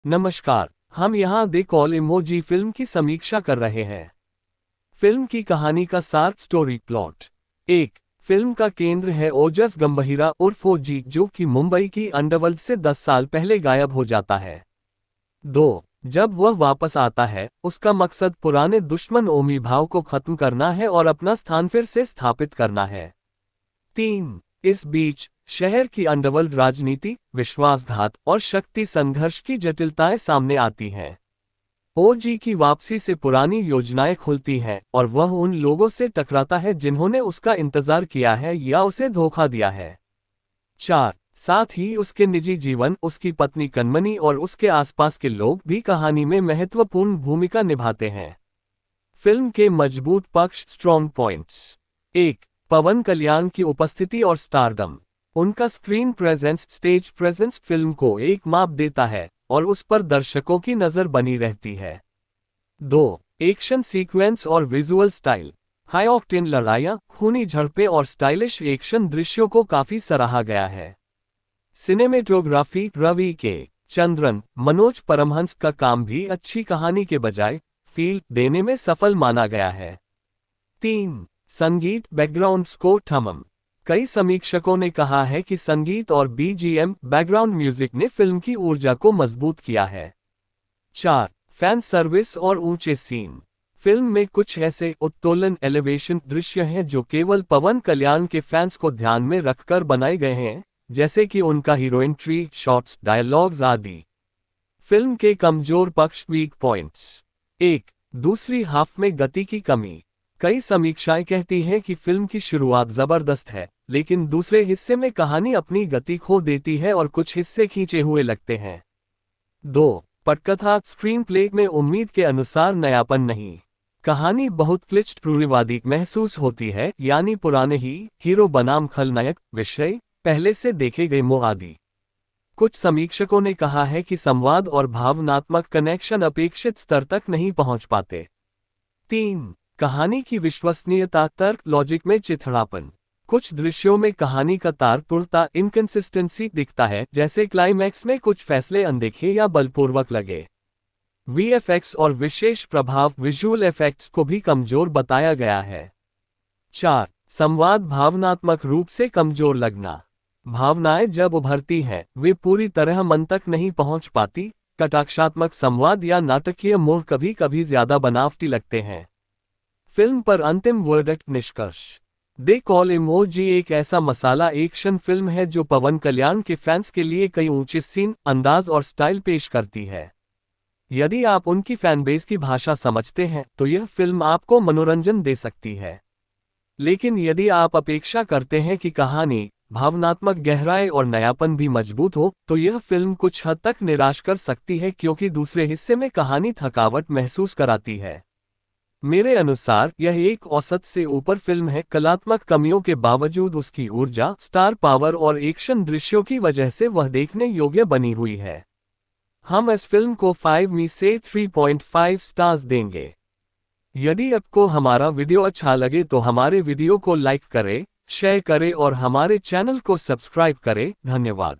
नमस्कार। हम यहाँ द कॉल इमोजी फिल्म की समीक्षा कर रहे हैं। फिल्म की कहानी का सार स्टोरी प्लॉट। एक, फिल्म का केंद्र है ओजस गंभीरा उर्फ ओजी, जो कि मुंबई की अंडरवर्ल्ड से 10 साल पहले गायब हो जाता है। 2, जब वह वापस आता है, उसका मकसद पुराने दुश्मन ओमी भाव को खत्म करना है और अपना स्थान फिर से स्थापित करना है। 3, इस बीच शहर की अंडरवर्ल्ड राजनीति, विश्वासघात और शक्ति संघर्ष की जटिलताएं सामने आती हैं। ओजी की वापसी से पुरानी योजनाएं खुलती हैं और वह उन लोगों से टकराता है जिन्होंने उसका इंतजार किया है या उसे धोखा दिया है। 4, साथ ही उसके निजी जीवन, उसकी पत्नी कनमनी और उसके आसपास के लोग भी कहानी में महत्वपूर्ण भूमिका निभाते हैं। फिल्म के मजबूत पक्ष स्ट्रॉन्ग पॉइंट्स। 1, पवन कल्याण की उपस्थिति और स्टारडम। उनका screen presence, stage presence film को एक माप देता है और उस पर दर्शकों की नजर बनी रहती है। 2, एक्शन सीक्वेंस और विजुअल स्टाइल। हाई ऑक्टेन लड़ाइयाँ, खूनी झड़पें और स्टाइलिश एक्शन दृश्यों को काफी सराहा गया है। सिनेमेटोग्राफी, रवि के चंद्रन, मनोज परमहंस का काम भी अच्छी कहानी के बजाय फील देने में सफल माना गया है। 3, संगीत, बैकग्राउंड स्कोर ठमम। कई समीक्षकों ने कहा है कि संगीत और बीजीएम, बैकग्राउंड म्यूजिक ने फिल्म की ऊर्जा को मजबूत किया है। 4, फैन सर्विस और ऊंचे सीन। फिल्म में कुछ ऐसे उत्तोलन एलिवेशन दृश्य हैं जो केवल पवन कल्याण के फैंस को ध्यान में रखकर बनाए गए हैं, जैसे कि उनका हीरोइन ट्री शॉट्स, डायलॉग्स आदि। फिल्म के कमजोर पक्ष वीक पॉइंट्स। 1, दूसरी हाफ में गति की कमी। कई समीक्षाएं कहती हैं कि फिल्म की शुरुआत जबरदस्त है, लेकिन दूसरे हिस्से में कहानी अपनी गति खो देती है और कुछ हिस्से खींचे हुए लगते हैं। 2, पटकथा, स्क्रीन प्ले में उम्मीद के अनुसार नयापन नहीं। कहानी बहुत क्लिच्ड रूढ़िवादी महसूस होती है, यानी पुराने ही हीरो बनाम खलनायक विषय, पहले से देखे गए मोह आदि। कुछ समीक्षकों ने कहा है कि संवाद और भावनात्मक कनेक्शन अपेक्षित स्तर तक नहीं पहुंच पाते। 3, कहानी की विश्वसनीयता, तर्क लॉजिक में चिथड़ापन। कुछ दृश्यों में कहानी का तार तुड़ता, इनकंसिस्टेंसी दिखता है, जैसे क्लाइमैक्स में कुछ फैसले अनदेखे या बलपूर्वक लगे। वीएफएक्स और विशेष प्रभाव, विजुअल इफेक्ट्स को भी कमजोर बताया गया है। 4, संवाद, भावनात्मक रूप से कमजोर लगना। भावनाएं जब उभरती हैं, वे पूरी तरह मन तक नहीं पहुंच पाती। कटाक्षात्मक संवाद या नाटकीय मोड़ कभी कभी ज्यादा बनावटी लगते हैं। फिल्म पर अंतिम वर्डिक्ट, निष्कर्ष। द कॉल इमोजी एक ऐसा मसाला एक्शन फिल्म है जो पवन कल्याण के फैंस के लिए कई ऊंचे सीन, अंदाज और स्टाइल पेश करती है। यदि आप उनकी फैनबेस की भाषा समझते हैं तो यह फिल्म आपको मनोरंजन दे सकती है। लेकिन यदि आप अपेक्षा करते हैं कि कहानी, भावनात्मक गहराई और नयापन भी मजबूत हो, तो यह फिल्म कुछ हद तक निराश कर सकती है, क्योंकि दूसरे हिस्से में कहानी थकावट महसूस कराती है। मेरे अनुसार यह एक औसत से ऊपर फिल्म है। कलात्मक कमियों के बावजूद उसकी ऊर्जा, स्टार पावर और एक्शन दृश्यों की वजह से वह देखने योग्य बनी हुई है। हम इस फिल्म को 5 में से 3.5 स्टार्स देंगे। यदि आपको हमारा वीडियो अच्छा लगे तो हमारे वीडियो को लाइक करें, शेयर करें और हमारे चैनल को सब्सक्राइब करें। धन्यवाद।